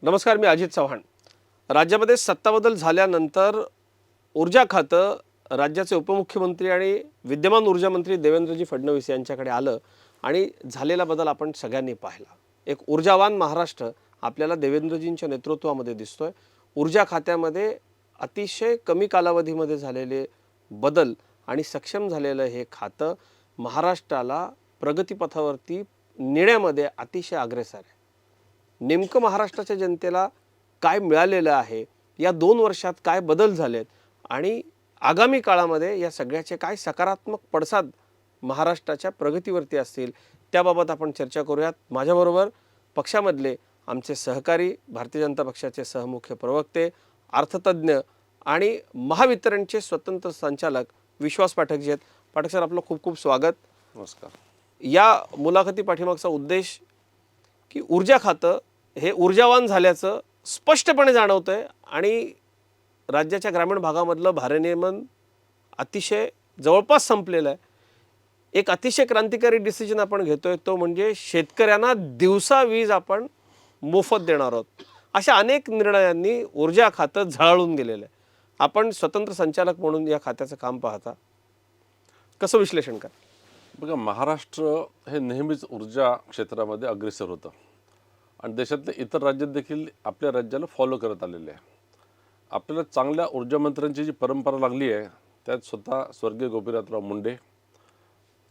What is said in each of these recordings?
नमस्कार, मी अजित चव्हाण. राज्यामध्ये सत्ताबदल झाल्यानंतर ऊर्जा खातं राज्याचे उपमुख्यमंत्री आणि विद्यमान ऊर्जा मंत्री देवेंद्रजी फडणवीस यांच्याकडे आलं आणि झालेला बदल आपण सगळ्यांनी पाहिला. एक ऊर्जावान महाराष्ट्र आपल्याला देवेंद्रजींच्या नेतृत्वामध्ये दिसतोय. ऊर्जा खात्यामध्ये अतिशय कमी कालावधीमध्ये झालेले बदल आणि सक्षम झालेलं हे खातं महाराष्ट्राला प्रगतीपथावरती नेण्यामध्ये अतिशय अग्रेसर आहे. नेमकं महाराष्ट्राच्या जनतेला काय मिळालेलं आहे, या 2 वर्षात काय बदल झालेत आणि आगामी काळामध्ये या सगळ्याचे काय सकारात्मक पडसाद महाराष्ट्राच्या प्रगतीवरती असतील, त्याबाबत आपण चर्चा करूयात. माझ्याबरोबर पक्षामधले आमचे सहकारी, भारतीय जनता पक्षाचे सहमुख्य प्रवक्ते, अर्थतज्ञ आणि महावितरणचे स्वतंत्र संचालक विश्वास पाठक जी आहेत. पाठक सर, आपलं खूप खूप स्वागत. नमस्कार. या मुलाखती पाठीमागचा उद्देश की ऊर्जा खातं हे ऊर्जावान झाल्याचं स्पष्टपणे जाणवतंय आणि राज्याच्या ग्रामीण भागामधलं भारनियमन अतिशय जवळपास संपलेलं आहे. एक अतिशय क्रांतिकारी डिसिजन आपण घेतोय, तो म्हणजे शेतकऱ्यांना दिवसा वीज आपण मोफत देणार आहोत. अशा अनेक निर्णयांनी ऊर्जा खातं झळाळून गेलेलं आहे. आपण स्वतंत्र संचालक म्हणून या खात्याचं काम पाहता, कसं विश्लेषण करा? बघा, महाराष्ट्र हे नेहमीच ऊर्जा क्षेत्रामध्ये अग्रेसर होतं आणि देशातल्या इतर राज्यात देखील आपल्या राज्याला फॉलो करत आलेले आहे. आपल्याला चांगल्या ऊर्जा मंत्र्यांची जी परंपरा लागली आहे, त्यात स्वतः स्वर्गीय गोपीनाथराव मुंडे,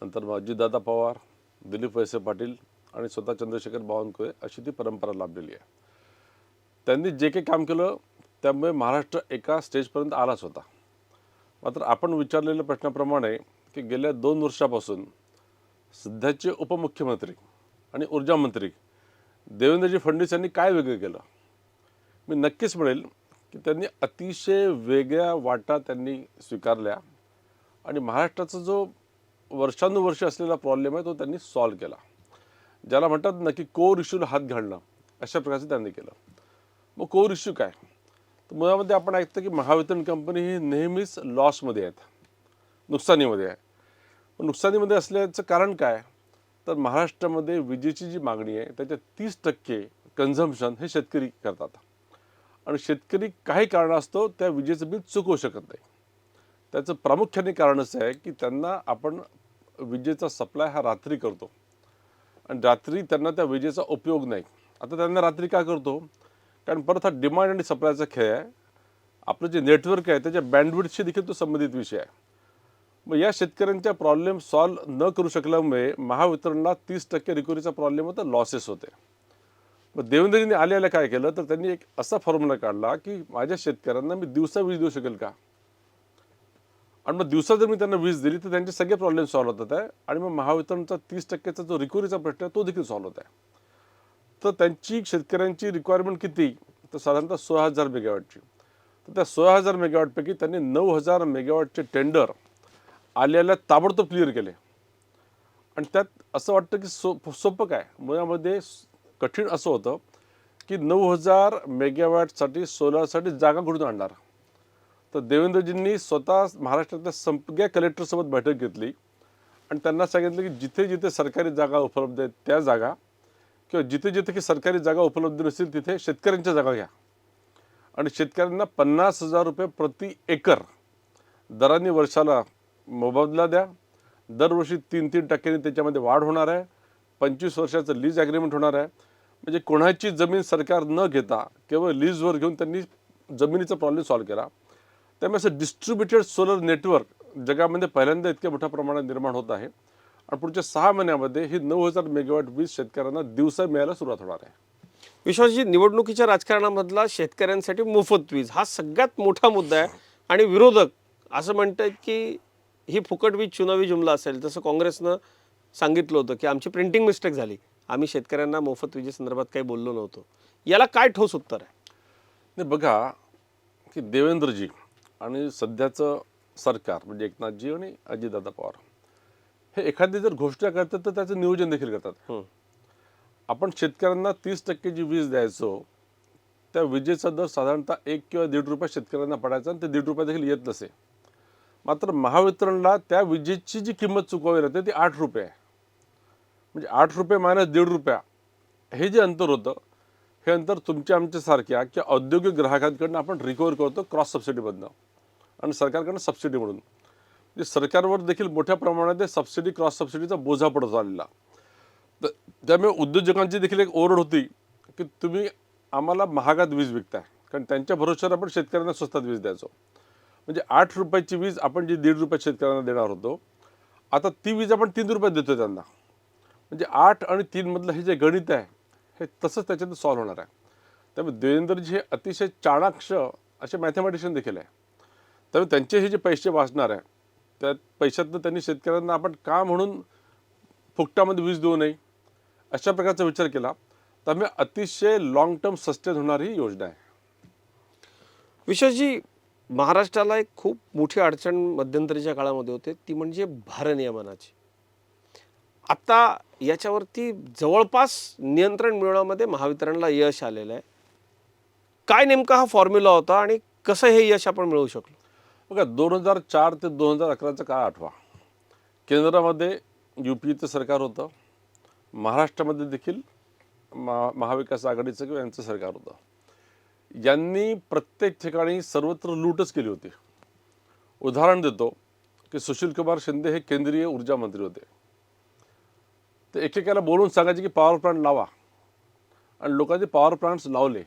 नंतर अजितदादा पवार, दिलीप वळसे पाटील आणि स्वतः चंद्रशेखर बावनकुळे अशी ती परंपरा लाभलेली आहे. त्यांनी जे काही काम केलं त्यामुळे महाराष्ट्र एका स्टेजपर्यंत आलाच होता. मात्र आपण विचारलेल्या प्रश्नाप्रमाणे की गेल्या 2 वर्षापासून सध्याचे उपमुख्यमंत्री आणि ऊर्जा मंत्री देवेंद्रजी फडणवीस यांनी काय वेगळं केलं? मी नक्कीच म्हणेल की त्यांनी अतिशय वेगळ्या वाटा त्यांनी स्वीकारल्या आणि महाराष्ट्राचा जो वर्षानुवर्ष असलेला प्रॉब्लेम आहे तो त्यांनी सॉल्व्ह केला. ज्याला म्हणतात ना की कोर इश्यूला हात घालणं, अशा प्रकारचं त्यांनी केलं. मग कोर इश्यू काय? तर मुळामध्ये आपण ऐकतो की महावितरण कंपनी ही नेहमीच लॉसमध्ये आहेत, नुकसानीमध्ये आहे. नुकसानीमध्ये असल्याचं कारण काय? तर महाराष्ट्रामध्ये विजेची जी मागणी आहे त्याच्या 30% कन्झम्पशन हे शेतकरी करतात आणि शेतकरी काही कारणास्तव त्या विजेचं बिल चुकवू शकत नाही. त्याचं प्रामुख्याने कारण असं आहे की त्यांना आपण विजेचा सप्लाय हा रात्री करतो आणि रात्री त्यांना त्या विजेचा उपयोग नाही. आता त्यांना रात्री का करतो? कारण परत हा डिमांड आणि सप्लायचा खेळ आहे. आपलं जे नेटवर्क आहे त्याच्या बँडविड्थशी देखील तो संबंधित विषय आहे. मग या शेतकऱ्यांच्या प्रॉब्लेम सॉल्व्ह न करू शकल्यामुळे महावितरणला 30% रिकव्हरीचा प्रॉब्लेम होता, लॉसेस होते. मग देवेंद्रजींनी आल्याला काय केलं तर त्यांनी एक असा फॉर्म्युला काढला की माझ्या शेतकऱ्यांना मी दिवसा वीज देऊ शकेल का, आणि मग दिवसा जर मी त्यांना वीज दिली तर त्यांचे सगळे प्रॉब्लेम सॉल्व्ह होतात आहे आणि मग महावितरणचा 30%चा जो रिकव्हरीचा प्रश्न आहे तो देखील सॉल्व्ह होत आहे. तर त्यांची शेतकऱ्यांची रिक्वायरमेंट किती? तर साधारणतः 16,000 मेगावॅटची. तर त्या 16,000 मेगावॅटपैकी त्यांनी 9,000 मेगावॅटचे टेंडर आल्याला ताबडतोब क्लिअर केले. आणि त्यात असं वाटतं की सोपं काय, मुळामध्ये कठीण असं होतं की 9,000 मेगावॅटसाठी सोलारसाठी जागा कुठून आणणार. तर देवेंद्रजींनी स्वतः महाराष्ट्रातल्या सगळ्या कलेक्टरसोबत बैठक घेतली आणि त्यांना सांगितलं की जिथे जिथे सरकारी जागा उपलब्ध आहेत त्या जागा, किंवा जिथे जिथे की सरकारी जागा उपलब्ध नसतील तिथे शेतकऱ्यांच्या जागा घ्या आणि शेतकऱ्यांना 50,000 रुपये प्रति एकर दराने वर्षाला मोबदला द्या. दरवर्षी 3-3% त्याच्यामध्ये वाढ होणार आहे. 25 वर्षाचं लीज ॲग्रीमेंट होणार आहे. म्हणजे कोणाची जमीन सरकार न घेता केवळ लीजवर घेऊन त्यांनी जमिनीचा प्रॉब्लेम सॉल्व्ह केला. त्यामुळे असं डिस्ट्रीब्युटेड सोलर नेटवर्क जगामध्ये पहिल्यांदा इतक्या मोठ्या प्रमाणात निर्माण होत आहे आणि पुढच्या 6 महिन्यामध्ये ही 9,000 मेगावॅट वीज शेतकऱ्यांना दिवसा मिळायला सुरुवात होणार आहे. विश्वासजी, निवडणुकीच्या राजकारणामधला शेतकऱ्यांसाठी मोफत वीज हा सगळ्यात मोठा मुद्दा आहे आणि विरोधक असं म्हणतात की ही फुकट वीज चुनावी जुमला असेल. जसं काँग्रेसनं सांगितलं होतं की आमची प्रिंटिंग मिस्टेक झाली, आम्ही शेतकऱ्यांना मोफत विजेसंदर्भात काही बोललो नव्हतो. याला काय ठोस उत्तर आहे? नाही, बघा की देवेंद्रजी आणि सध्याचं सरकार म्हणजे एकनाथजी आणि अजितदादा पवार हे एखादी जर घोषणा करतात तर त्याचं नियोजन देखील करतात. आपण शेतकऱ्यांना 30% जी वीज द्यायचो त्या विजेचा दर साधारणतः 1 किंवा ₹1.5 शेतकऱ्यांना पडायचा आणि ते ₹1.5 देखील येत नसे. मात्र महावितरणला त्या विजेची जी किंमत चुकवावी लागते ती ₹8 आहे. म्हणजे ₹8 - ₹1.5 हे जे अंतर होतं हे अंतर तुमच्या आमच्यासारख्या किंवा औद्योगिक ग्राहकांकडनं आपण रिकवर करतो क्रॉस सबसिडीमधनं आणि सरकारकडनं सबसिडी म्हणून. म्हणजे सरकारवर देखील मोठ्या प्रमाणात सबसिडी क्रॉस सबसिडीचा बोजा पडत आलेला. तर त्यामुळे उद्योजकांची देखील एक ओरड होती की तुम्ही आम्हाला महागात वीज विकताय, कारण त्यांच्या भरोश्यावर आपण शेतकऱ्यांना स्वस्तात वीज द्यायचो. म्हणजे 8 रुपयाची वीज आपण जी 1.5 रुपयात शेतकऱ्यांना देणार होतो, आता ती वीज आपण 3 रुपयात देतो त्यांना. म्हणजे 8 आणि 3 मधलं हे जे गणित आहे हे तसंच त्याच्यात सॉल्व्ह होणार आहे. त्यामुळे देवेंद्रजी हे अतिशय चाणाक्ष असे मॅथमॅटिशियन देखील आहे. त्यामुळे त्यांचे हे जे पैसे वाचणार आहे त्या पैशातनं त्यांनी शेतकऱ्यांना आपण का म्हणून फुकटामध्ये वीज देऊ नये अशा प्रकारचा विचार केला. त्यामुळे अतिशय लॉंग टर्म सस्टेन होणारी ही योजना आहे. विश्वजी, महाराष्ट्राला एक खूप मोठी अडचण मध्यंतरीच्या काळामध्ये होते, ती म्हणजे भारनियमनाची. आता याच्यावरती जवळपास नियंत्रण मिळवण्यामध्ये महावितरणला यश आलेलं आहे. काय नेमका हा फॉर्म्युला होता आणि कसं हे यश आपण मिळवू शकलो? बघा, 2004 ते 2011चा काळ आठवा. केंद्रामध्ये UPAचं सरकार होतं, महाराष्ट्रामध्ये देखील महाविकास आघाडीचं किंवा यांचं सरकार होतं. यांनी प्रत्येक ठिकाणी सर्वत्र लूटच केली होती. उदाहरण देतो की सुशीलकुमार शिंदे हे केंद्रीय ऊर्जा मंत्री होते. ते एकेकाला बोलून सांगायचे की पॉवर प्लांट लावा, आणि लोकांनी पॉवर प्लांट्स लावले.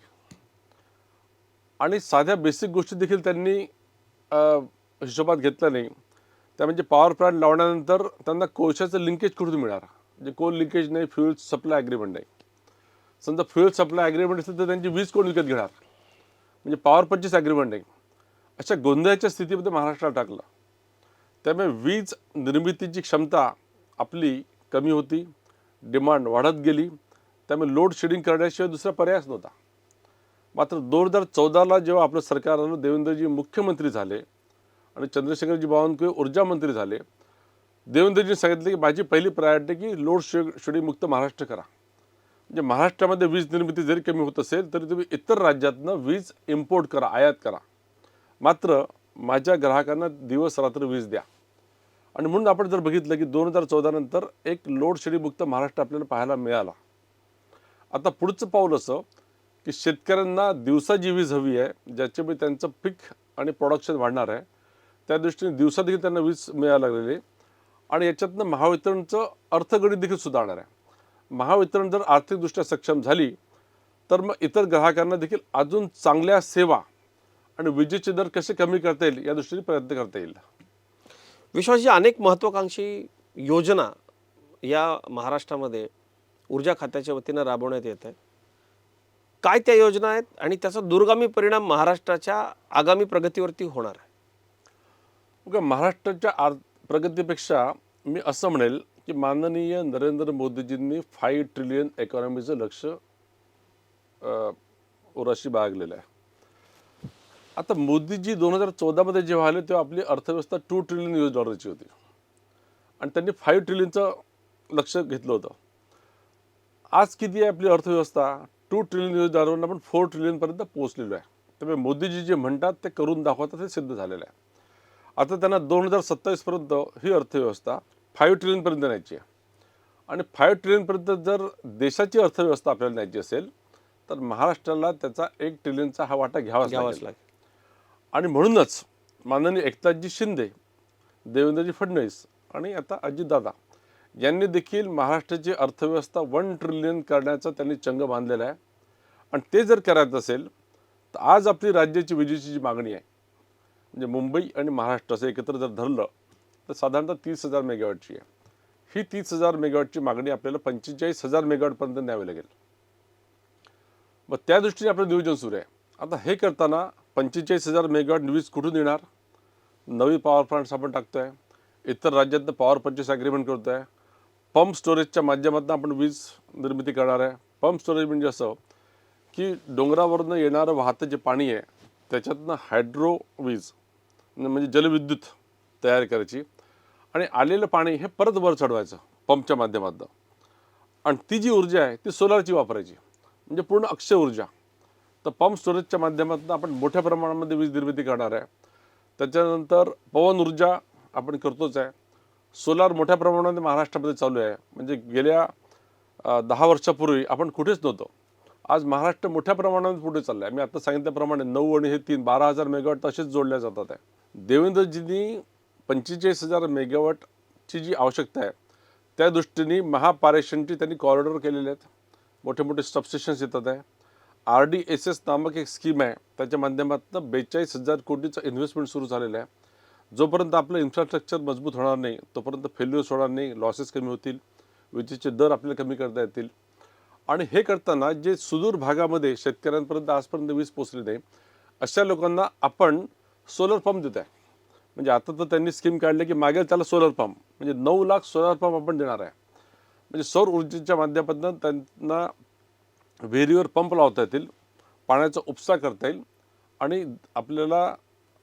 आणि साध्या बेसिक गोष्टी देखील त्यांनी हिशोबात घेतल्या नाही. त्या म्हणजे पॉवर प्लांट लावल्यानंतर त्यांना कोळशाचं लिंकेज कुठून मिळणार, म्हणजे कोल लिंकेज नाही, फ्युएल सप्लाय ॲग्रीमेंट नाही. समजा फ्युएल सप्लाय ॲग्रीमेंट असेल तर त्यांची वीज कोण विकत घेणार, म्हणजे पॉवर पर्चेस ॲग्रीमेंट नाही. अशा गोंधळाच्या स्थितीमध्ये महाराष्ट्राला टाकलं. त्यामुळे वीज निर्मितीची क्षमता आपली कमी होती, डिमांड वाढत गेली. त्यामुळे लोड शेडिंग करण्याशिवाय दुसरा पर्यायच नव्हता. मात्र 2014ला जेव्हा आपलं सरकार आलं, देवेंद्रजी मुख्यमंत्री झाले आणि चंद्रशेखरजी बावनकुळे ऊर्जा मंत्री झाले, देवेंद्रजींनी सांगितले की माझी पहिली प्रायोरिटी की लोड शेडिंग मुक्त महाराष्ट्र करा. म्हणजे महाराष्ट्रामध्ये वीज निर्मिती जरी कमी होत असेल तरी तुम्ही इतर राज्यातनं वीज इम्पोर्ट करा, आयात करा, मात्र माझ्या ग्राहकांना दिवस रात्र वीज द्या. आणि म्हणून आपण जर बघितलं की 2014 नंतर एक लोड शेडिंग मुक्त महाराष्ट्र आपल्याला पाहायला मिळाला. आता पुढचं पाऊल असं की शेतकऱ्यांना दिवसा जी वीज हवी आहे, ज्याच्यामुळे त्यांचं पीक आणि प्रोडक्शन वाढणार आहे, त्या दृष्टीने दिवसा देखील त्यांना वीज मिळायला लागलेली. आणि याच्यातनं महावितरणचं अर्थगणित देखील सुधारणार आहे. महावितरण जर आर्थिकदृष्ट्या सक्षम झाली तर मग इतर ग्राहकांना देखील अजून चांगल्या सेवा आणि विजेचे दर कसे कमी करता येईल या दृष्टीने प्रयत्न करता येईल. विश्वासजी, अनेक महत्त्वाकांक्षी योजना या महाराष्ट्रामध्ये ऊर्जा खात्याच्या वतीनं राबवण्यात येत आहेत. काय त्या योजना आहेत आणि त्याचा दूरगामी परिणाम महाराष्ट्राच्या आगामी प्रगतीवरती होणार आहे? बघा, महाराष्ट्राच्या प्रगतीपेक्षा मी असं म्हणेल की माननीय नरेंद्र मोदीजींनी 5 ट्रिलियन इकॉनॉमीचं लक्ष उराशी बाळगलेलं आहे. आता मोदीजी 2014मध्ये जेव्हा आले तेव्हा आपली अर्थव्यवस्था $2 ट्रिलियन होती आणि त्यांनी 5 ट्रिलियनचं लक्ष घेतलं होतं. आज किती आहे आपली अर्थव्यवस्था? $2 ट्रिलियन आपण 4 ट्रिलियनपर्यंत पोहोचलेलो आहे. त्यामुळे मोदीजी जे म्हणतात ते करून दाखवतात, हे सिद्ध झालेलं आहे. आता त्यांना 2027पर्यंत ही अर्थव्यवस्था 5 ट्रिलियनपर्यंत न्यायची आहे. आणि 5 ट्रिलियनपर्यंत जर देशाची अर्थव्यवस्था आपल्याला न्यायची असेल तर महाराष्ट्राला त्याचा 1 ट्रिलियनचा हा वाटा घ्यावाच लागेल. आणि म्हणूनच माननीय एकनाथजी शिंदे, देवेंद्रजी फडणवीस आणि आता अजितदादा यांनी देखील महाराष्ट्राची अर्थव्यवस्था 1 ट्रिलियन करण्याचा त्यांनी चंग बांधलेला आहे. आणि ते जर करायचं असेल तर आज आपली राज्याची विजेची जी मागणी आहे, म्हणजे मुंबई आणि महाराष्ट्र असं एकत्र जर धरलं तर साधारणतः 30,000 मेगावॅटची आहे. ही 30,000 मेगावॅटची मागणी आपल्याला 45,000 मेगावॅटपर्यंत न्यावी लागेल. मग त्या दृष्टीने आपलं नियोजन सुरू आहे. आता हे करताना 45,000 मेगावॅट वीज कुठून येणार? नवी पॉवर प्लांट्स आपण टाकतोय, इतर राज्यातनं पॉवर पर्चेस ॲग्रीमेंट करतोय, पंप स्टोरेजच्या माध्यमातून आपण वीज निर्मिती करणार आहे. पंप स्टोरेज म्हणजे असं की डोंगरावरनं येणारं वाहतं जे पाणी आहे त्याच्यातनं हायड्रो वीज म्हणजे जलविद्युत तयार करायची आणि आलेलं पाणी हे परत वर चढवायचं पंपच्या माध्यमातून. आणि ती जी ऊर्जा आहे ती सोलारची वापरायची, म्हणजे पूर्ण अक्षय ऊर्जा. तर पंप स्टोरेजच्या माध्यमातून आपण मोठ्या प्रमाणामध्ये वीज निर्मिती करणार आहे. त्याच्यानंतर पवन ऊर्जा आपण करतोच आहे. सोलार मोठ्या प्रमाणामध्ये महाराष्ट्रामध्ये चालू आहे. म्हणजे गेल्या 10 वर्षापूर्वी आपण कुठेच नव्हतो. आज महाराष्ट्र मोठ्या प्रमाणात पुढे चाललं आहे. मी आता सांगितल्याप्रमाणे 9 आणि हे 3 12,000 मेगावॉट तसेच जोडल्या जातात आहे. देवेंद्रजींनी 45,000 मेगावॉटची जी आवश्यकता आहे त्या दृष्टीने महापारेषणची त्यांनी कॉरिडॉर केलेले आहेत. मोठे मोठे सबस्टेशन्स येतात आहे. RDSS नामक एक स्कीम आहे, त्याच्या माध्यमातून 42,000 कोटीचं इन्व्हेस्टमेंट सुरू झालेलं आहे. जोपर्यंत आपलं इन्फ्रास्ट्रक्चर मजबूत होणार नाही तोपर्यंत फेल्युअर्स होणार नाही, लॉसेस कमी होतील, विजेचे दर आपल्याला कमी करता येतील. आणि हे करताना जे सुदूर भागामध्ये शेतकऱ्यांपर्यंत आजपर्यंत वीज पोचली नाही अशा लोकांना आपण सोलर पंप देत आहे. म्हणजे आता तर त्यांनी स्कीम काढली की मागेल त्याला सोलर पंप, म्हणजे 9 लाख सोलर पंप आपण देणार आहे. म्हणजे सौर ऊर्जेच्या माध्यमातून त्यांना विहिरीवर पंप लावता येतील, पाण्याचा उपसा करता येईल आणि आपल्याला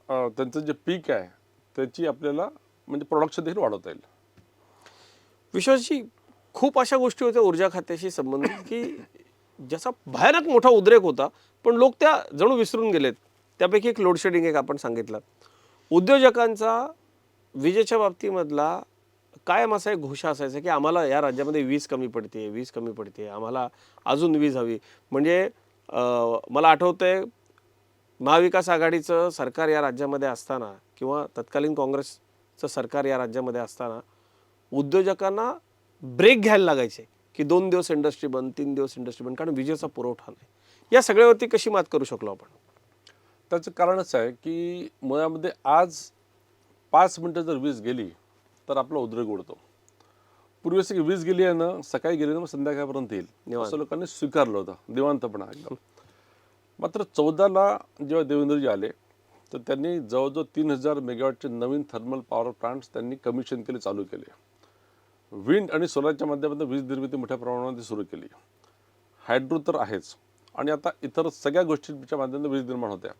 त्यांचं जे पीक आहे त्याची आपल्याला म्हणजे प्रोडक्शन देखील वाढवता येईल. विश्वासजी, खूप अशा गोष्टी होत्या ऊर्जा खात्याशी संबंधित की ज्याचा भयानक मोठा उद्रेक होता, पण लोक त्या जणू विसरून गेलेत. त्यापैकी एक लोडशेडिंग एक आपण सांगितलं. उद्योजकांचा विजेच्या बाबतीमधला कायम असा एक घोषा असायचा की आम्हाला या राज्यामध्ये वीज कमी पडते, वीज कमी पडते, आम्हाला अजून वीज हवी. म्हणजे मला आठवतंय महाविकास आघाडीचं सरकार या राज्यामध्ये असताना किंवा तत्कालीन काँग्रेसचं सरकार या राज्यामध्ये असताना उद्योजकांना ब्रेक घ्यायला लागायचे की 2 दिवस इंडस्ट्री बंद, 3 दिवस इंडस्ट्री बंद, कारण विजेचा पुरवठा नाही. या सगळ्यावरती कशी मात करू शकलो आपण? त्याचं कारणच आहे की मुळामध्ये आज 5 मिनटं जर वीज गेली तर आपला उद्रेक उडतो. पूर्वी असं की वीज गेली आहे ना, सकाळी गेली ना मग संध्याकाळपर्यंत येईल असं लोकांनी स्वीकारलं होतं, निवांतपणा एकदम. मात्र 14ला जेव्हा देवेंद्रजी आले तर त्यांनी जवळजवळ 3,000 मेगावॉटचे नवीन थर्मल पॉवर प्लांट्स त्यांनी कमिशन केले, चालू केले. विंड आणि सोलारच्या माध्यमातून वीज निर्मिती मोठ्या प्रमाणामध्ये सुरू केली. हायड्रो तर आहेच आणि आता इतर सगळ्या गोष्टींच्या माध्यमातून वीज निर्माण होत्या.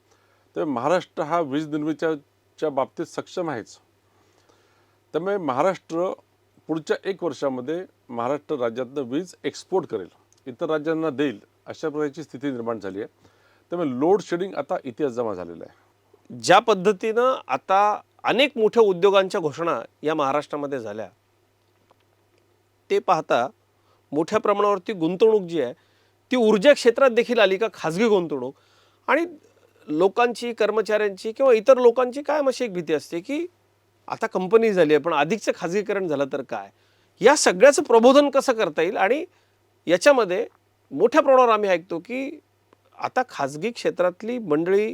त्यामुळे महाराष्ट्र हा वीज निर्मितीच्या बाबतीत सक्षम आहेच. त्यामुळे महाराष्ट्र पुढच्या 1 वर्षामध्ये महाराष्ट्र राज्यातनं वीज एक्सपोर्ट करेल, इतर राज्यांना देईल, अशा प्रकारची स्थिती निर्माण झाली आहे. त्यामुळे लोड शेडिंग आता इतिहास जमा झालेला आहे. ज्या पद्धतीनं आता अनेक मोठ्या उद्योगांच्या घोषणा या महाराष्ट्रामध्ये झाल्या, ते पाहता मोठ्या प्रमाणावरती गुंतवणूक जी आहे ती ऊर्जा क्षेत्रात देखील आली का, खाजगी गुंतवणूक. आणि लोकांची, कर्मचाऱ्यांची किंवा इतर लोकांची कायम अशी एक भीती असते की आता कंपनी झाली आहे पण अधिकचं खाजगीकरण झालं तर काय. या सगळ्याचं प्रबोधन कसं करता येईल? आणि याच्यामध्ये मोठ्या प्रमाणावर आम्ही ऐकतो की आता खाजगी क्षेत्रातली मंडळी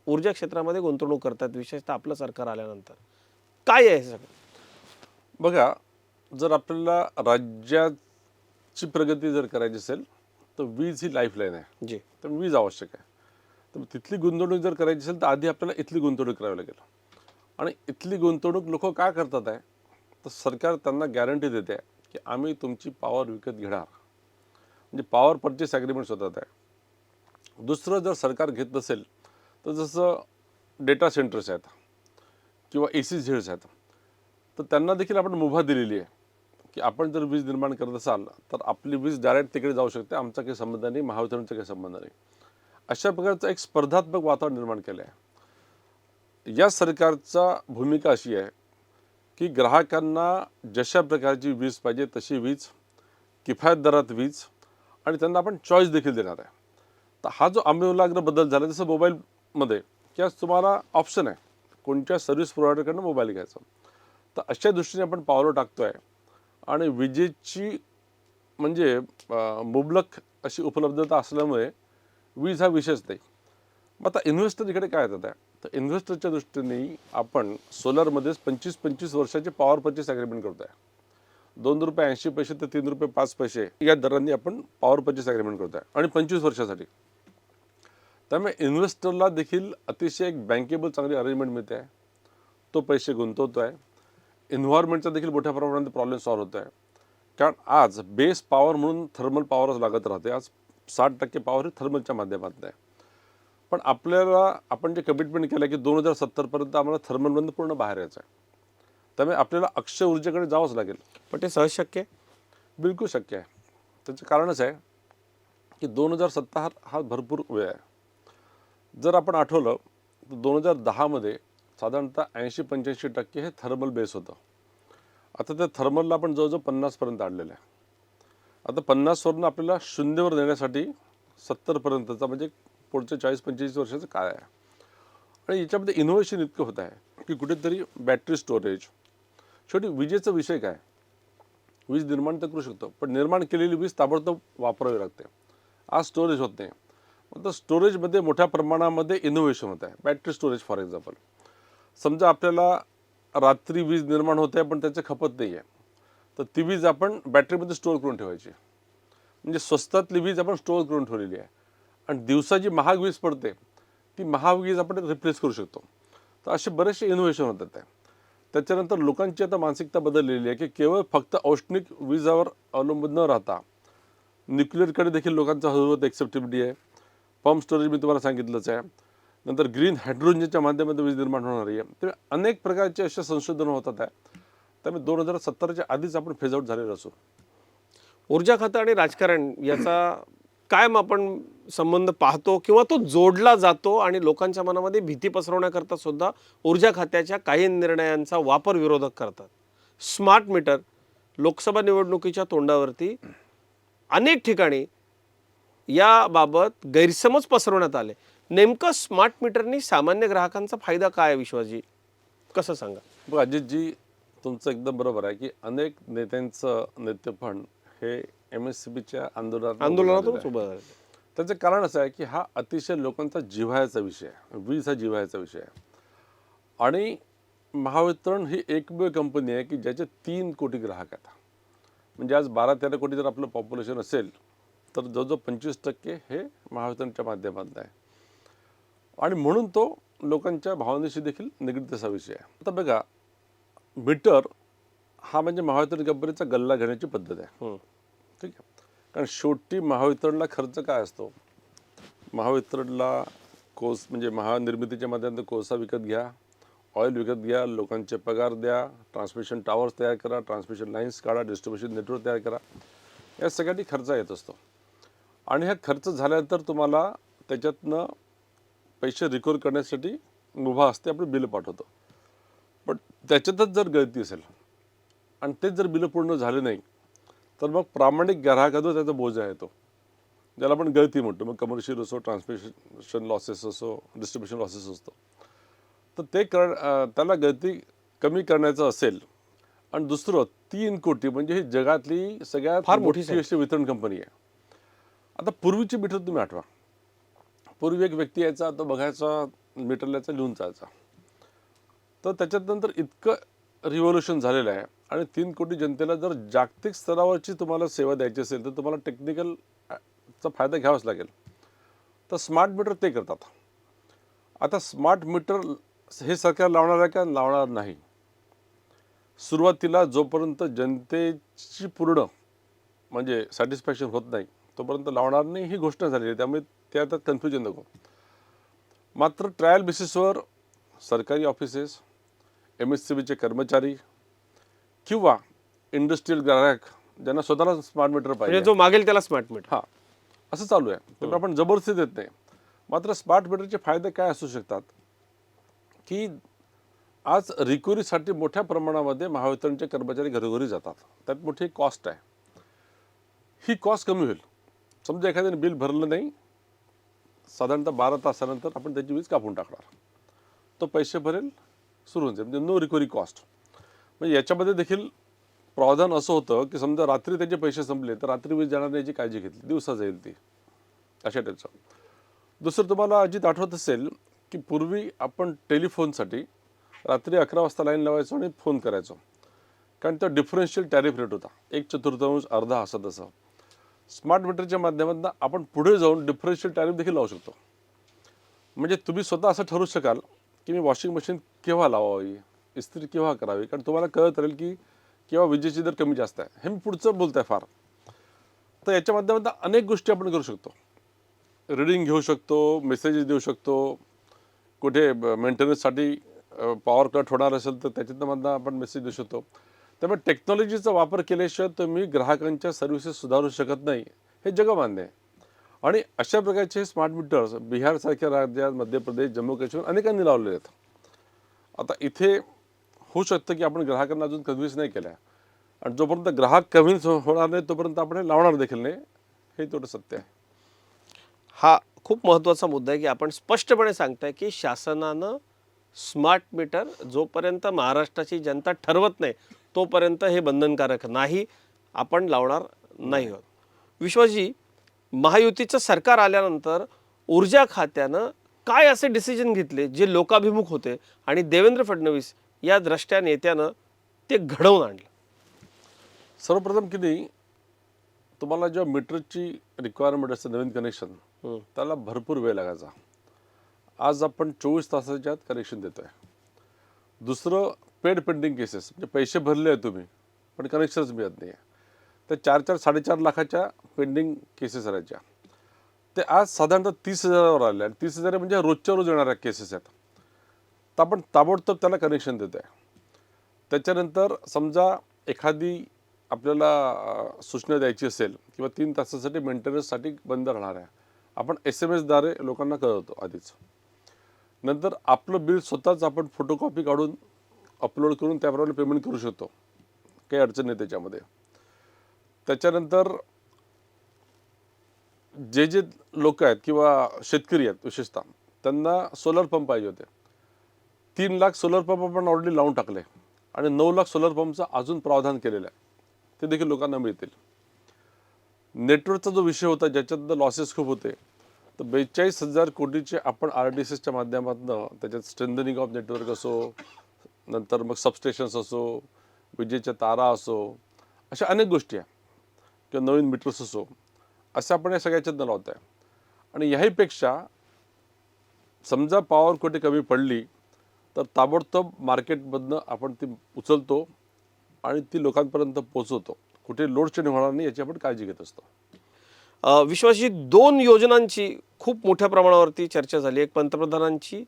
ऊर्जा क्षेत्रामध्ये गुंतवणूक करतात, विशेषतः आपलं सरकार आल्यानंतर. काय आहे हे सगळं? बघा, जर आपल्याला राज्याची प्रगती जर करायची असेल तर वीज ही लाईफलाईन आहे. जी. तर वीज आवश्यक आहे. तर तिथली गुंतवणूक जर करायची असेल तर आधी आपल्याला इथली गुंतवणूक करावी लागेल. आणि इथली गुंतवणूक लोक काय करतात आहे, तर सरकार त्यांना गॅरंटी देते आहे की आम्ही तुमची पॉवर विकत घेणार, म्हणजे पॉवर परचेस ॲग्रीमेंट्स होतात आहे. दुसरं जर सरकार घेत नसेल तर जसं डेटा सेंटर्स आहेत किंवा ACZs आहेत, तर त्यांना देखील आपण मुभा दिलेली आहे की आपण जर वीज निर्माण करत असाल तर आपली वीज डायरेक्ट तिकडे जाऊ शकते, आमचा काही संबंध नाही, महावितरणचा काही संबंध नाही. अशा प्रकारचं एक स्पर्धात्मक वातावरण निर्माण केलं आहे. या सरकारचा भूमिका अशी आहे की ग्राहकांना जशा प्रकारची वीज पाहिजे तशी वीज, किफायत दरात वीज, आणि त्यांना आपण चॉईस देखील देणार आहे. तर हा जो आमूलाग्र बदल झाला, जसं मोबाईलमध्ये की आज तुम्हाला ऑप्शन आहे कोणत्या सर्व्हिस प्रोव्हायडरकडनं मोबाईल घ्यायचा, तर अशा दृष्टीने आपण पावलं टाकतो आहे. आणि विजेची म्हणजे मुबलक अशी उपलब्धता असल्यामुळे वीज हा विषयच नाही. मग आता इन्व्हेस्टर इकडे काय येतात आहे, तर इन्व्हेस्टरच्या दृष्टीने आपण सोलरमध्येच 25-25 वर्षाचे पॉवर परचेस ॲग्रीमेंट करतो आहे. ₹2.80 ते ₹3.05 या दरांनी आपण पॉवर परचेस ॲग्रीमेंट करतो आहे आणि 25 वर्षासाठी. त्यामुळे इन्व्हेस्टरला देखील अतिशय एक बँकेबल चांगली अरेंजमेंट मिळते आहे. तो पैसे गुंतवतो आहे. एन्व्हायरमेंटचा देखील मोठ्या प्रमाणात प्रॉब्लेम सॉल्व्ह होतो आहे. कारण आज बेस पॉवर म्हणून थर्मल पॉवरच लागत राहते. आज 60% पॉवर ही थर्मलच्या माध्यमातून आहे. पण आपल्याला आपण जे कमिटमेंट केलं की 2070पर्यंत आम्हाला थर्मलमधून पूर्ण बाहेर यायचं आहे. त्यामुळे आपल्याला अक्षय ऊर्जेकडे जावंच लागेल. पण ते सहज शक्य आहे? बिलकुल शक्य आहे. त्याचं कारणच आहे की 2070 हा भरपूर वेळ आहे. जर आपण आठवलं तर 2010मध्ये साधारणतः 80-85% हे थर्मल बेस होतं. आता त्या थर्मलला आपण जवळजवळ 50पर्यंत आणलेलं आहे. आता 50वरून आपल्याला 0वर नेण्यासाठी 70पर्यंतचा म्हणजे पुढच्या 40-45 वर्षाचा काळ आहे. आणि याच्यामध्ये इनोव्हेशन इतकं होत आहे की कुठेतरी बॅटरी स्टोरेज, शेवटी विजेचा विषय काय, वीज निर्माण तर करू शकतो पण निर्माण केलेली वीज ताबडतोब वापरावी लागते. आज स्टोरेज होत नाही. तर स्टोरेजमध्ये मोठ्या प्रमाणामध्ये इनोव्हेशन होत आहे. बॅटरी स्टोरेज फॉर एक्झाम्पल, समजा आपल्याला रात्री वीज निर्माण होते पण त्याची खपत नाही आहे, तर ती वीज आपण बॅटरीमध्ये स्टोअर करून ठेवायची. म्हणजे स्वस्तातली वीज आपण स्टोअर करून ठेवलेली आहे आणि दिवसा जी महाग वीज पडते ती महाग वीज आपण रिप्लेस करू शकतो. तर असे बरेचसे इनोव्हेशन होतात आहे. त्याच्यानंतर लोकांची आता मानसिकता बदललेली आहे की केवळ फक्त औष्णिक वीजावर अवलंबून न राहता न्यूक्लिअरकडे देखील लोकांचा हळूहळू एक्सेप्टिबिलिटी आहे. पंप स्टोरेज मी तुम्हाला सांगितलंच आहे. नंतर ग्रीन हायड्रोजनच्या माध्यमातून वीज निर्माण होणार आहे. तर अनेक प्रकारचे असे संशोधन होतात आहे. त्यामुळे 2070च्या आधीच आपण फेज आउट झालेलो असू. ऊर्जा खातं आणि राजकारण याचा कायम आपण संबंध पाहतो किंवा तो जोडला जातो आणि लोकांच्या मनामध्ये भीती पसरवण्याकरता सुद्धा ऊर्जा खात्याच्या काही निर्णयांचा वापर विरोधक करतात. स्मार्ट मीटर लोकसभा निवडणुकीच्या तोंडावरती अनेक ठिकाणी याबाबत गैरसमज पसरवण्यात आले. नेमकं स्मार्ट मीटरनी सामान्य ग्राहकांचा फायदा काय आहे विश्वासजी, कसं सांगा? बघा अजितजी, तुमचं एकदम बरोबर आहे की अनेक नेत्यांचं नेतेपण हे MSCBच्या आंदोलनातूनच उभं झालं. त्याचं कारण असं आहे की हा अतिशय लोकांचा जिव्हाळ्याचा विषय आहे. वीज हा जिव्हाळ्याचा विषय आहे. आणि महावितरण ही एकमेव कंपनी आहे की ज्याचे 3 कोटी ग्राहक आहेत. म्हणजे आज 12-13 कोटी जर आपलं पॉप्युलेशन असेल तर जवळजवळ 25% हे महावितरणच्या माध्यमातून आहे. आणि म्हणून तो लोकांच्या भावनेशी देखील निगडीत असा विषय आहे. आता बघा, मीटर हा म्हणजे महावितरण कंपनीचा गल्ला घेण्याची पद्धत आहे. ठीक आहे. कारण शेवटी महावितरणला खर्च काय असतो, महावितरणला म्हणजे महानिर्मितीच्या माध्यमातून कोळसा विकत घ्या, ऑइल विकत घ्या, लोकांचे पगार द्या, ट्रान्समिशन टावर्स तयार करा, ट्रान्समिशन लाईन्स काढा, डिस्ट्रीब्युशन नेटवर्क तयार करा, या सगळ्यांनी खर्च येत असतो. आणि हा खर्च झाल्यानंतर तुम्हाला त्याच्यातनं पैसे रिकवर करण्यासाठी मुभा असते, आपण बिलं पाठवतो. पण त्याच्यातच जर गळती असेल आणि तेच जर बिलं पूर्ण झाले नाही तर मग प्रामाणिक ग्राहकावर त्याचा बोजा येतो, ज्याला आपण गळती म्हणतो. मग कमर्शियल असो, ट्रान्समिशन लॉसेस असो, डिस्ट्रीब्युशन लॉसेस असतो. तर ते त्याला गळती कमी करण्याचं असेल. आणि दुसरं 3 कोटी म्हणजे ही जगातली सगळ्यात फार मोठी मोठी अशी वितरण कंपनी आहे. आता पूर्वीची मीटर तुम्ही आठवा. पूर्वी एक व्यक्ती यायचा, तो बघायचा, मीटरला लिहून जायचा. तर त्याच्यानंतर इतकं रिव्होल्युशन झालेलं आहे. आणि 3 कोटी जनतेला जर जागतिक स्तरावरची तुम्हाला सेवा द्यायची असेल तर तुम्हाला टेक्निकलचा फायदा घ्यावाच लागेल. तर स्मार्ट मीटर ते करतात. आता स्मार्ट मीटर हे सरकार लावणार आहे का? लावणार नाही. सुरुवातीला जोपर्यंत जनतेची पूर्ण म्हणजे सॅटिस्फॅक्शन होत नाही तोपर्यंत लावणार नाही, ही घोषणा झालेली आहे. त्यामुळे ते आता कन्फ्युजन नको. मात्र ट्रायल बेसिसवर सरकारी ऑफिसेस, MSCBचे कर्मचारी किंवा इंडस्ट्रियल ग्राहक ज्यांना स्वतःला स्मार्ट मीटर म्हणजे पाहिजे, जो मागेल त्याला स्मार्ट मीटर, हां, असं चालू आहे. त्यामुळे आपण जबरदस्ती देत नाही. मात्र स्मार्ट मीटरचे फायदे काय असू शकतात की आज रिकव्हरीसाठी मोठ्या प्रमाणामध्ये महावितरणचे कर्मचारी घरोघरी जातात. त्यात मोठी कॉस्ट आहे. ही कॉस्ट कमी होईल. समजा एखाद्याने बिल भरलं नाही, साधारणतः 12 तासानंतर आपण त्याची वीज कापून टाकणार, तो पैसे भरेल, सुरू होऊन जाईल. म्हणजे नो रिकव्हरी कॉस्ट. म्हणजे याच्यामध्ये देखील प्रावधान असं होतं की समजा रात्री त्याचे पैसे संपले तर रात्री वीज जाणार नाही याची काळजी घेतली, दिवसा जाईल ती, अशा टाईपचं. दुसरं, तुम्हाला अजित आठवत असेल की पूर्वी आपण टेलिफोनसाठी रात्री 11 वाजता लाईन लावायचो आणि फोन करायचो, कारण तो डिफरन्शियल टॅरिफ रेट होता, 1/4, अर्धा, असं तसं. स्मार्ट मीटरच्या माध्यमातून आपण पुढे जाऊन डिफरन्शियल टॅरिफ देखील लावू शकतो. म्हणजे तुम्ही स्वतः असं ठरवू शकाल की मी वॉशिंग मशीन केव्हा लावावी, इस्त्री केव्हा करावी, कारण तुम्हाला कळत राहील की केव्हा विजेची दर कमी जास्त आहे. हे मी पुढचं बोलत आहे फार. तर याच्या माध्यमातून अनेक गोष्टी आपण करू शकतो. रीडिंग घेऊ शकतो, मेसेजेस देऊ शकतो, कुठे मेंटेनन्ससाठी पॉवर कट होणार असेल तर त्याच्यातनं आपण मेसेज देऊ शकतो. त्यामुळे टेक्नॉलॉजीचा वापर केल्याशिवाय तुम्ही ग्राहकांच्या सर्व्हिसेस सुधारू शकत नाही, हे जगमान्य आहे. आणि अशा प्रकारचे स्मार्ट मीटर्स बिहारसारख्या राज्यात, मध्य प्रदेश, जम्मू काश्मीर अनेकांनी लावलेले आहेत. आता इथे होऊ शकतं की आपण ग्राहकांना अजून कन्व्हिन्स नाही केलं आहे. आणि जोपर्यंत ग्राहक कन्व्हिन्स होणार नाही तोपर्यंत आपण हे लावणार देखील नाही, हे थोडं सत्य आहे. हा खूप महत्त्वाचा मुद्दा आहे की आपण स्पष्टपणे सांगताय की शासनानं स्मार्ट मीटर जोपर्यंत महाराष्ट्राची जनता ठरवत नाही तोपर्यंत हे बंधनकारक नाही, आपण लावणार नाही आहोत. विश्वासजी, महायुतीचं सरकार आल्यानंतर ऊर्जा खात्यानं काय असे डिसिजन घेतले जे लोकाभिमुख होते आणि देवेंद्र फडणवीस या द्रष्ट्या नेत्यानं ते घडवून आणलं? सर्वप्रथम की नाही, तुम्हाला जेव्हा मीटरची रिक्वायरमेंट असते नवीन कनेक्शन, त्याला भरपूर वेळ लागायचा. आज आपण 24 तासाच्या आत कनेक्शन देतो आहे. दुसरं, पेड पेंडिंग केसेस, म्हणजे पैसे भरले आहे तुम्ही पण कनेक्शनच मिळत नाही आहे. त्या 4-4, 4.5 लाखाच्या पेंडिंग केसेस राहायच्या, ते आज साधारणतः 30,000वर आले. आणि 30,000 म्हणजे रोजच्या रोज येणाऱ्या केसेस आहेत. तर आपण ताबडतोब त्याला कनेक्शन देतो आहे. त्याच्यानंतर समजा एखादी आपल्याला सूचना द्यायची असेल किंवा 3 तासासाठी मेंटेनन्ससाठी बंद राहणार आहे, आपण SMS द्वारे लोकांना कळवतो आधीच. नंतर आपलं बिल स्वतःच आपण फोटोकॉपी काढून अपलोड करून त्याप्रमाणे पेमेंट करू शकतो. काही अडचण नाही त्याच्यामध्ये. त्याच्यानंतर जे जे लोक आहेत किंवा शेतकरी आहेत विशेषतः, त्यांना सोलर पंप पाहिजे होते. 3 लाख सोलर पंप आपण ऑलरेडी लावून टाकले आणि 9 लाख सोलर पंपचं अजून प्रावधान केलेलं आहे, ते देखील लोकांना मिळतील. नेटवर्कचा जो विषय होता ज्याच्यात लॉसेस खूप होते, तर 42,000 कोटीचे आपण RDSSच्या माध्यमातून त्याच्यात स्ट्रेंथनिंग ऑफ नेटवर्क असो, नंतर मग सबस्टेशन्स असो, विजेच्या तारा असो, अशा अनेक गोष्टी आहे, किंवा नवीन मीटर्स असो, असं आपण या सगळ्याच्यात लावत आहे. आणि याहीपेक्षा समजा पॉवर कुठे कमी पडली तर ताबडतोब मार्केटमधनं आपण ती उचलतो आणि ती लोकांपर्यंत पोहोचवतो. कुठे लोड शेडिंग होणार नाही याची आपण काळजी घेत असतो. विश्वासजी, 2 योजनांची खूप मोठ्या प्रमाणावरती चर्चा झाली. एक पंतप्रधानांची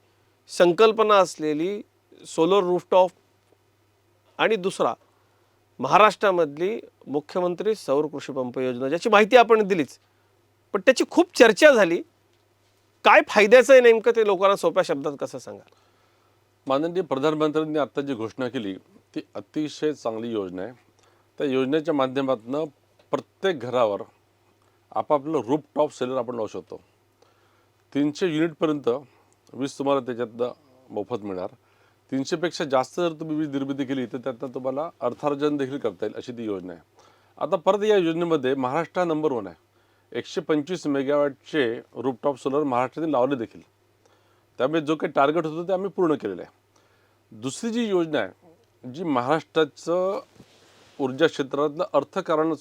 संकल्पना असलेली सोलर रूफटॉप आणि दुसरा महाराष्ट्रामधली मुख्यमंत्री सौर कृषी पंप योजना, ज्याची माहिती आपण दिलीच, पण त्याची खूप चर्चा झाली. काय फायद्याचं आहे नेमकं ते लोकांना सोप्या शब्दात कसं सांगाल? माननीय प्रधानमंत्र्यांनी आता जी घोषणा केली ती अतिशय चांगली योजना आहे. त्या योजनेच्या माध्यमातून प्रत्येक घरावर आपापलं रूफटॉप सोलर आपण लावू शकतो. 300 युनिटपर्यंत वीज तुम्हाला त्याच्यातनं मोफत मिळणार. 300पेक्षा जास्त जर तुम्ही वीज निर्मिती केली तर त्यातनं तुम्हाला अर्थार्जन देखील करता येईल, अशी ती योजना आहे. आता परत या योजनेमध्ये महाराष्ट्र नंबर 1 आहे. 125 मेगावॅटचे रूफटॉप सोलर महाराष्ट्रातील लावले देखील. त्यामुळे जो काही टार्गेट होतं ते आम्ही पूर्ण केलेलं आहे. दुसरी जी योजना आहे जी महाराष्ट्राचं ऊर्जा क्षेत्रातलं अर्थकारण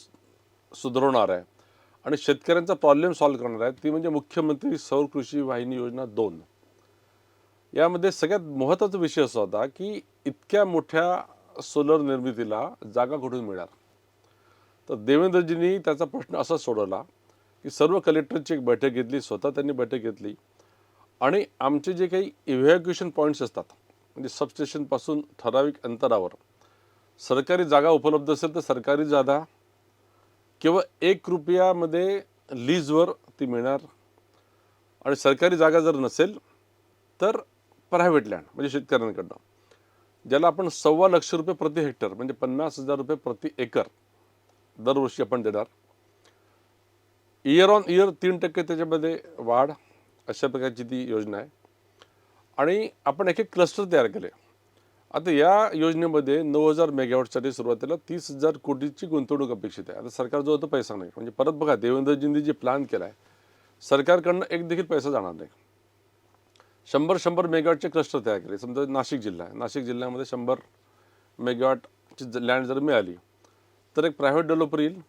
सुधारवणार आहे आणि शेतकऱ्यांचा प्रॉब्लेम सॉल्व्ह करणार आहे, ती म्हणजे मुख्यमंत्री सौर कृषी वाहिनी योजना 2. यामध्ये सगळ्यात महत्त्वाचा विषय असा होता की इतक्या मोठ्या सोलर निर्मितीला जागा कुठून मिळणार. तर देवेंद्रजींनी त्याचा प्रश्न असा सोडवला की सर्व कलेक्टरची एक बैठक घेतली, स्वतः त्यांनी बैठक घेतली आणि आमचे जे काही इव्हॅक्युएशन पॉईंट्स असतात, म्हणजे सबस्टेशनपासून ठराविक अंतरावर सरकारी जागा उपलब्ध असेल तर सरकारी जागा किंवा 1 रुपयामध्ये लीजवर ती मिळणार. आणि सरकारी जागा जर नसेल तर प्रायव्हेट लँड, म्हणजे शेतकऱ्यांकडनं, ज्याला आपण 1.25 लाख रुपये प्रति हेक्टर, म्हणजे 50,000 रुपये प्रति एकर दरवर्षी आपण देणार. इयर ऑन इयर 3% त्याच्यामध्ये वाढ, अशा प्रकारची ती योजना आहे. आणि आपण एक क्लस्टर तयार केले. आता या योजनेमध्ये 9,000 मेगावॅटसाठी सुरुवातीला 30,000 कोटीची गुंतवणूक अपेक्षित आहे. आता सरकारजवळ तर पैसा नाही, म्हणजे परत बघा देवेंद्रजींनी जे प्लॅन केला आहे, सरकारकडनं एक देखील पैसा जाणार नाही. 100 मेगावॅटचे क्लस्टर तयार केले. समजा नाशिक जिल्हा आहे, नाशिक जिल्ह्यामध्ये 100 मेगावॅटची लँड जर मिळाली तर एक प्रायव्हेट डेव्हलपर येईल,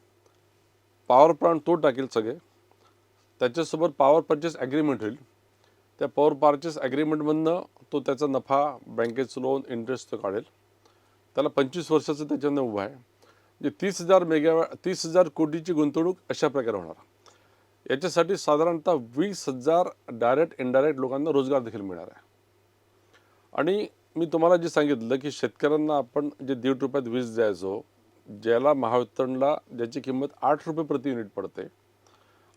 पॉवर प्लांट तो टाकेल सगळे, त्याच्यासोबत पॉवर परचेस ॲग्रीमेंट होईल. त्या पॉवर परचेस ॲग्रीमेंटमधनं तो त्याचा नफा, बँकेचं लोन, इंटरेस्ट तो काढेल. त्याला 25 वर्षाचं त्याच्यानं उभं आहे. म्हणजे 30,000 कोटीची गुंतवणूक अशा प्रकारे होणार. याच्यासाठी साधारणतः 20,000 डायरेक्ट इनडायरेक्ट लोकांना रोजगार देखील मिळणार आहे. आणि मी तुम्हाला जे सांगितलं की शेतकऱ्यांना आपण जे 1.5 रुपयात वीज द्यायचो, ज्याला महावितरणला ज्याची किंमत 8 रुपये प्रति युनिट पडते,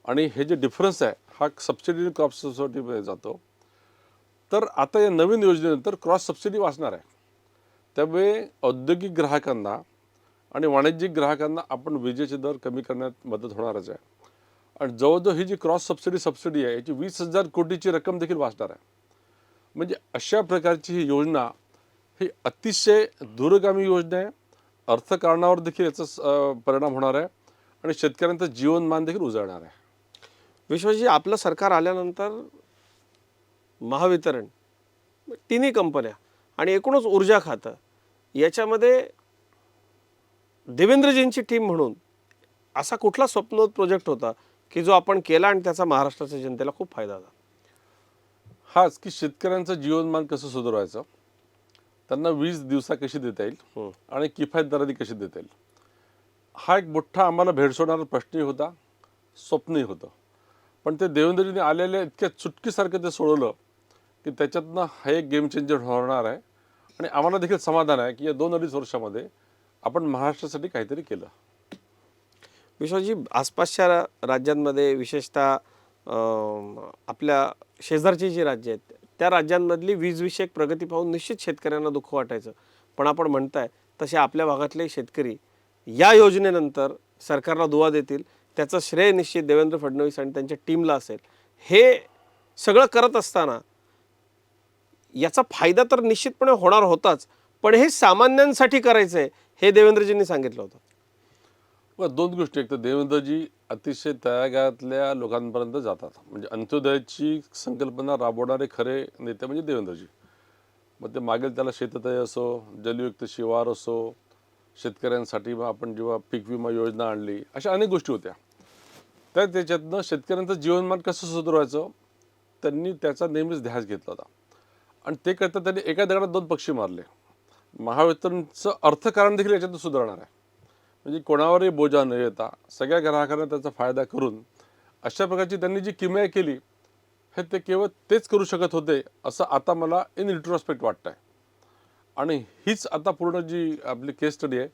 आणि हे जे डिफरन्स आहे हा सबसिडी क्रॉप सबसिडीमध्ये जातो. तर आता या नवीन योजनेनंतर क्रॉस सबसिडी वाचणार आहे. त्यामुळे औद्योगिक ग्राहकांना आणि वाणिज्यिक ग्राहकांना आपण विजेचे दर कमी करण्यात मदत होणारच आहे. आणि जवळजवळ ही जी क्रॉस सबसिडी आहे याची 20,000 कोटीची रक्कम देखील वाचणार आहे. म्हणजे अशा प्रकारची ही योजना ही अतिशय दूरगामी योजना आहे. अर्थकारणावर देखील याचा परिणाम होणार आहे आणि शेतकऱ्यांचं जीवनमान देखील उजळणार आहे. विश्वजी, आपलं सरकार आल्यानंतर महावितरण, तिन्ही कंपन्या आणि एकूणच ऊर्जा खातं याच्यामध्ये देवेंद्रजींची टीम म्हणून असा कुठला स्वप्नोत प्रोजेक्ट होता की जो आपण केला आणि त्याचा महाराष्ट्राच्या जनतेला खूप फायदा झाला? हाच की शेतकऱ्यांचं जीवनमान कसं सुधारवायचं, त्यांना वीज दिवसा कशी देता येईल आणि किफायत दराने कशी देता येईल, हा एक मोठा आम्हाला भेडसवणारा प्रश्नही होता, स्वप्नही होतं. पण ते देवेंद्रजींनी आलेल्या इतक्या चुटकीसारखं ते सोडवलं की त्याच्यातनं हा एक गेम चेंजर होणार आहे. आणि आम्हाला देखील समाधान आहे की या 2-2.5 वर्षामध्ये आपण महाराष्ट्रासाठी काहीतरी केलं. विश्वजी, आसपासच्या राज्यांमध्ये विशेषतः आपल्या शेजारची जी राज्य आहेत त्या राज्यांमधली वीजविषयक प्रगती पाहून निश्चित शेतकऱ्यांना दुःख वाटायचं. पण आपण म्हणताय तसे आपल्या भागातले शेतकरी या योजनेनंतर सरकारला दुवा देतील, त्याचं श्रेय निश्चित देवेंद्र फडणवीस आणि त्यांच्या टीमला असेल. हे सगळं करत असताना याचा फायदा तर निश्चितपणे होणार होताच, पण हे सामान्यांसाठी करायचं आहे हे देवेंद्रजींनी सांगितलं होतं. बरं, दोन गोष्टी. एक तर देवेंद्रजी अतिशय तळागाळातल्या लोकांपर्यंत जातात. म्हणजे अंत्योदयाची संकल्पना राबवणारे खरे नेते म्हणजे देवेंद्रजी. मग ते मागेल त्याला शेततळे असो, जलयुक्त शिवार असो, शेतकऱ्यांसाठी मग आपण जेव्हा पीक विमा योजना आणली, अशा अनेक गोष्टी होत्या. त्याच्यातनं शेतकऱ्यांचं जीवनमान कसं सुधारवायचं त्यांनी त्याचा नेहमीच ध्यास घेतला होता. आणि ते करता त्यांनी एका दगडात 2 पक्षी मारले. महावितरणचं अर्थकारण देखील याच्यातून सुधारणार आहे. म्हणजे कोणावरही बोजा न येता सगळ्या ग्राहकांना त्याचा फायदा करून अशा प्रकारची त्यांनी जी किमया केली हे ते केवळ तेच करू शकत होते असं आता मला इन रिट्रोस्पेक्ट वाटतं आहे. आणि हीच आता पूर्ण जी आपली केस स्टडी आहे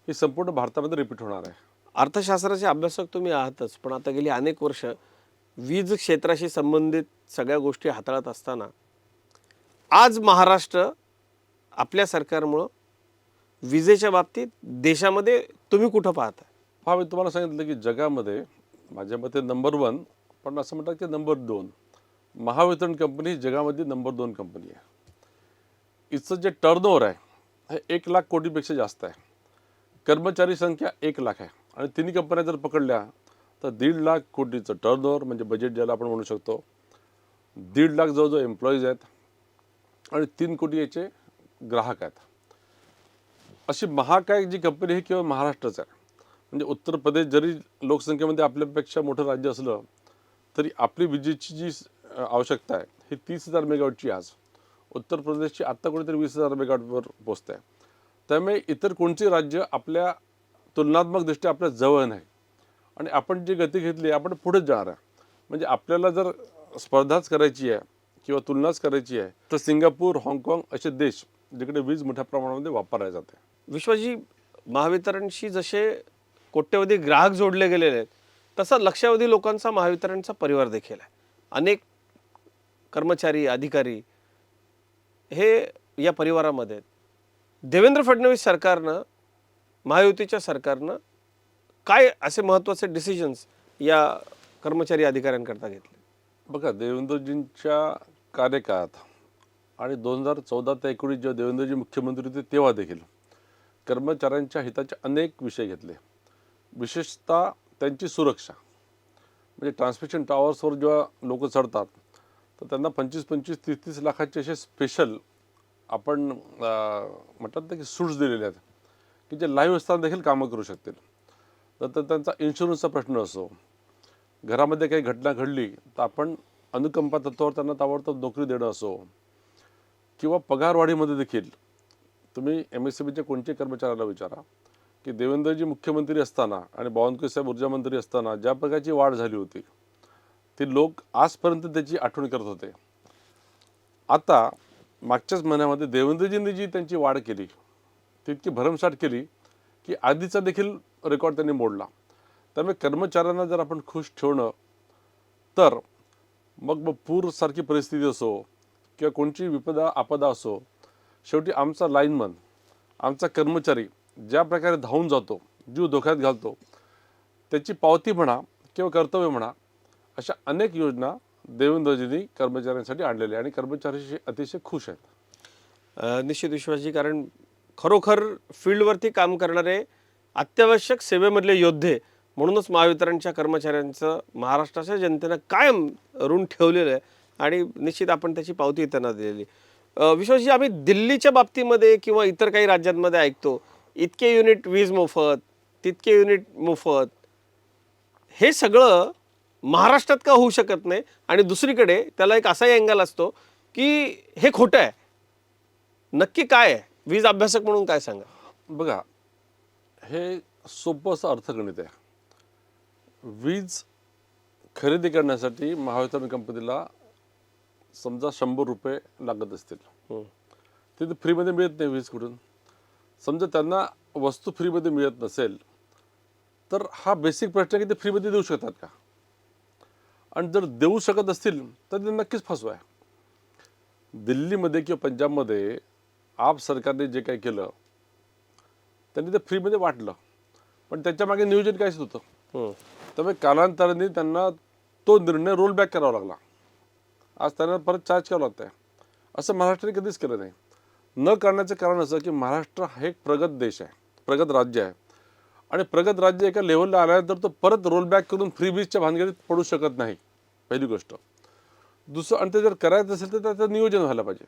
ही संपूर्ण भारतामध्ये रिपीट होणार आहे. अर्थशास्त्राचे अभ्यासक तुम्ही आहातच, पण आता गेली अनेक वर्ष वीज क्षेत्राशी संबंधित सगळ्या गोष्टी हाताळत असताना आज महाराष्ट्र आपल्या सरकारमुळं विजेच्या बाबतीत देशामध्ये तुम्ही कुठं पाहता? पहा, मी तुम्हाला सांगितलं की जगामध्ये माझ्या मते नंबर 1, पण असं म्हणतात की नंबर 2, महावितरण कंपनी जगामध्ये नंबर 2 कंपनी आहे. हिचं जे टर्नओव्हर आहे हे 1,00,000 कोटीपेक्षा जास्त आहे. कर्मचारी संख्या 1,00,000 आहे. आणि तिन्ही कंपन्या जर पकडल्या तर 1,50,000 कोटीचं टर्नओव्हर म्हणजे बजेट ज्याला आपण म्हणू शकतो. 1,50,000 जवळजवळ एम्प्लॉईज आहेत आणि 3 कोटी याचे ग्राहक आहेत. अशी महाकाय जी कंपनी आहे केवळ महाराष्ट्राचं आहे. म्हणजे उत्तर प्रदेश जरी लोकसंख्येमध्ये आपल्यापेक्षा मोठं राज्य असलं तरी आपली विजेची जी आवश्यकता आहे ही 30,000 मेगावॉटची आज. उत्तर प्रदेशची आत्ता कुठेतरी 20,000 मेगावॉटवर पोचते आहे. त्यामुळे इतर कोणते राज्य आपल्या तुलनात्मकदृष्ट्या आपल्या जवळ नाही. आणि आपण जी गती घेतली आपण पुढेच जाणार आहे. म्हणजे आपल्याला जर स्पर्धाच करायची आहे किंवा तुलनाच करायची आहे तर सिंगापूर, हाँगकाँग असे देश जिकडे वीज मोठ्या प्रमाणामध्ये वापरल्या जाते. विश्वजी, महावितरणशी जसे कोट्यवधी ग्राहक जोडले गेलेले आहेत तसा लक्षावधी लोकांचा महावितरणचा परिवार देखील आहे. अनेक कर्मचारी, अधिकारी हे या परिवारामध्ये आहेत. देवेंद्र फडणवीस सरकारनं, महायुतीच्या सरकारनं काय असे महत्त्वाचे डिसिजन्स या कर्मचारी अधिकाऱ्यांकरता घेतले? बघा, देवेंद्रजींच्या कार्यकाळात आणि 2014 ते 19 जेव्हा देवेंद्रजी मुख्यमंत्री होते तेव्हा देखील कर्मचाऱ्यांच्या हिताचे अनेक विषय घेतले. विशेषतः त्यांची सुरक्षा. म्हणजे ट्रान्समिशन टॉवर्सवर जेव्हा लोक चढतात तर त्यांना 25-25, 30-30 लाखाचे असे स्पेशल आपण म्हणतात ना की सूट्स दिलेले आहेत की जे लाईव्ह असताना देखील कामं करू शकतील. नंतर त्यांचा इन्शुरन्सचा प्रश्न असो, घरामध्ये काही घटना घडली तर आपण अनुकंपा तत्त्वावर त्यांना ताबडतोब नोकरी देणं असो, किंवा पगारवाढीमध्ये देखील तुम्ही MSCBच्या कोणत्याही कर्मचाऱ्याला विचारा की देवेंद्रजी मुख्यमंत्री असताना आणि बावनकुळे साहेब ऊर्जा मंत्री असताना ज्या प्रकारची वाढ झाली होती ती लोक आजपर्यंत त्याची आठवण करत होते. आता मागच्याच महिन्यामध्ये देवेंद्रजींनी जी त्यांची वाढ केली ती इतकी भरमसाठ केली की आधीचा देखील रेकॉर्ड त्यांनी मोडला. त्यामुळे कर्मचाऱ्यांना जर आपण खुश ठेवणं तर मग पूरसारखी परिस्थिती असो किंवा कोणची विपदा आपदा असो, शेवटी आमचा लाईनमन, आमचा कर्मचारी ज्या प्रकारे धावून जातो, जीव धोक्यात घालतो, त्याची पावती म्हणा किंवा कर्तव्य म्हणा अशा अनेक योजना देवेंद्रजींनी कर्मचाऱ्यांसाठी आणलेल्या आहे आणि कर्मचारी अतिशय खुश आहेत. निश्चित विश्वासजी, कारण खरोखर फील्डवरती काम करणारे अत्यावश्यक सेवेमधले योद्धे म्हणूनच महावितरणच्या कर्मचाऱ्यांचं महाराष्ट्राच्या जनतेनं कायम ऋण ठेवलेलं आहे आणि निश्चित आपण त्याची पावती त्यांना दिलेली. विश्वासजी, आम्ही दिल्लीच्या बाबतीमध्ये किंवा इतर काही राज्यांमध्ये ऐकतो इतके युनिट वीज मोफत, तितके युनिट मोफत. हे सगळं महाराष्ट्रात का होऊ शकत नाही? आणि दुसरीकडे त्याला एक असाही अँगल असतो की हे खोटं आहे. नक्की काय आहे? वीज अभ्यासक म्हणून काय सांगा. बघा, हे सोपं असं अर्थगणित आहे. वीज खरेदी करण्यासाठी महावितरण कंपनीला समजा 100 रुपये लागत असतील, तिथे फ्रीमध्ये मिळत नाही वीज कुठून. समजा त्यांना वस्तू फ्रीमध्ये मिळत नसेल तर हा बेसिक प्रश्न आहे की ते फ्रीमध्ये देऊ शकतात का? आणि जर देऊ शकत असतील तर ते नक्कीच फसवा आहे. दिल्लीमध्ये किंवा पंजाबमध्ये आप सरकारने जे काही केलं त्यांनी ते फ्रीमध्ये वाटलं, पण त्याच्यामागे नियोजन काहीच नव्हतं. त्यामुळे कालांतराने त्यांना तो निर्णय रोल बॅक करावा लागला. आज त्यांना परत चार्ज करावं लागतं आहे. असं महाराष्ट्राने कधीच केलं नाही. न करण्याचं कारण असं की महाराष्ट्र हा एक प्रगत देश आहे, प्रगत राज्य आहे आणि प्रगत राज्य एका लेवलला आल्यानंतर तो परत रोल बॅक करून फ्री बीजच्या भानगडीत पडू शकत नाही, पहिली गोष्ट. दुसरं, आणि ते जर करायचं असेल तर त्याचं नियोजन व्हायला पाहिजे.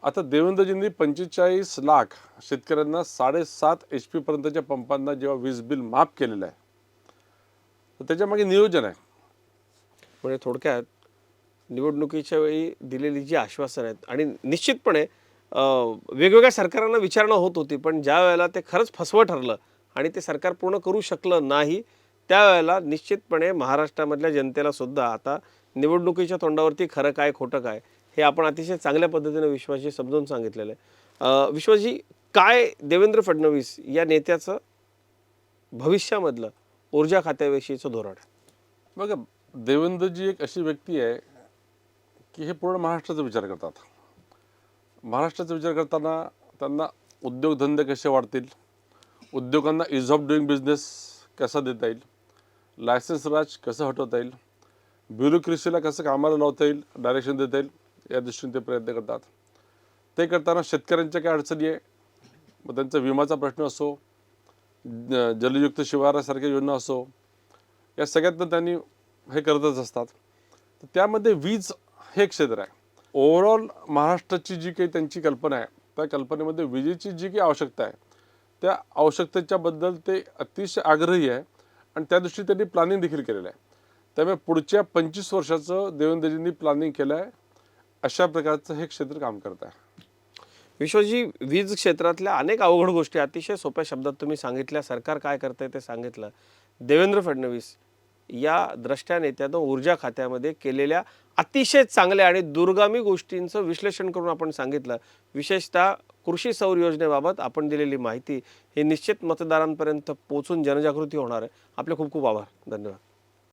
आता देवेंद्रजींनी 45 लाख शेतकऱ्यांना 7.5 HP पर्यंतच्या पंपांना जेव्हा वीज बिल माफ केलेलं आहे तर त्याच्यामागे नियोजन आहे. म्हणजे थोडक्यात निवडणुकीच्या वेळी दिलेली जी आश्वासनं आहेत आणि निश्चितपणे वेगवेगळ्या सरकारांना विचारणा होत होती, पण ज्या वेळेला ते खरंच फसवं ठरलं आणि ते सरकार पूर्ण करू शकलं नाही, त्यावेळेला निश्चितपणे महाराष्ट्रामधल्या जनतेला सुद्धा आता निवडणुकीच्या तोंडावरती खरं काय खोटं काय हे आपण अतिशय चांगल्या पद्धतीने विश्वासजी समजावून सांगितलेलं आहे. विश्वासजी, काय देवेंद्र फडणवीस या नेत्याचं भविष्यामधलं ऊर्जा खात्याविषयीचं धोरण आहे? बघा, देवेंद्रजी एक अशी व्यक्ती आहे की हे पूर्ण महाराष्ट्राचा विचार करतात. महाराष्ट्राचा विचार करताना त्यांना उद्योगधंदे कसे वाढतील, उद्योगांना इज ऑफ डुईंग बिझनेस कसा देता येईल, लायसन्स राज कसं हटवता येईल, ब्युरोक्रेसीला कसं कामाला लावता येईल, डायरेक्शन देता येईल, या दृष्टीने ते प्रयत्न करतात. ते करताना शेतकऱ्यांच्या काय अडचणी आहे, मग त्यांचा विमाचा प्रश्न असो, जलयुक्त शिवारासारख्या योजना असो, या सगळ्यातनं त्यांनी हे करतच असतात. तर त्यामध्ये वीज हे एक क्षेत्र आहे. ओव्हरऑल महाराष्ट्राची जी काही त्यांची कल्पना आहे त्या कल्पनेमध्ये विजेची जी काही आवश्यकता आहे त्या आवश्यकतेच्याबद्दल ते अतिशय आग्रही आहे आणि त्या दृष्टीने त्यांनी प्लॅनिंग देखील केलेलं आहे. त्यामुळे पुढच्या 25 वर्षाचं देवेंद्रजींनी प्लॅनिंग केलं आहे. अशा प्रकारचं हे क्षेत्र काम करत आहे. विश्वजी, वीज क्षेत्रातल्या अनेक अवघड गोष्टी अतिशय सोप्या शब्दात तुम्ही सांगितल्या. सरकार काय करतंय ते सांगितलं. देवेंद्र फडणवीस या द्रष्टया नेत्यानं ऊर्जा खात्यामध्ये केलेल्या अतिशय चांगल्या आणि दूरगामी गोष्टींचं विश्लेषण करून आपण सांगितलं. विशेषतः कृषी सौर योजनेबाबत आपण दिलेली माहिती ही निश्चित मतदारांपर्यंत पोहोचून जनजागृती होणार आहे. आपले खूप खूप आभार. धन्यवाद.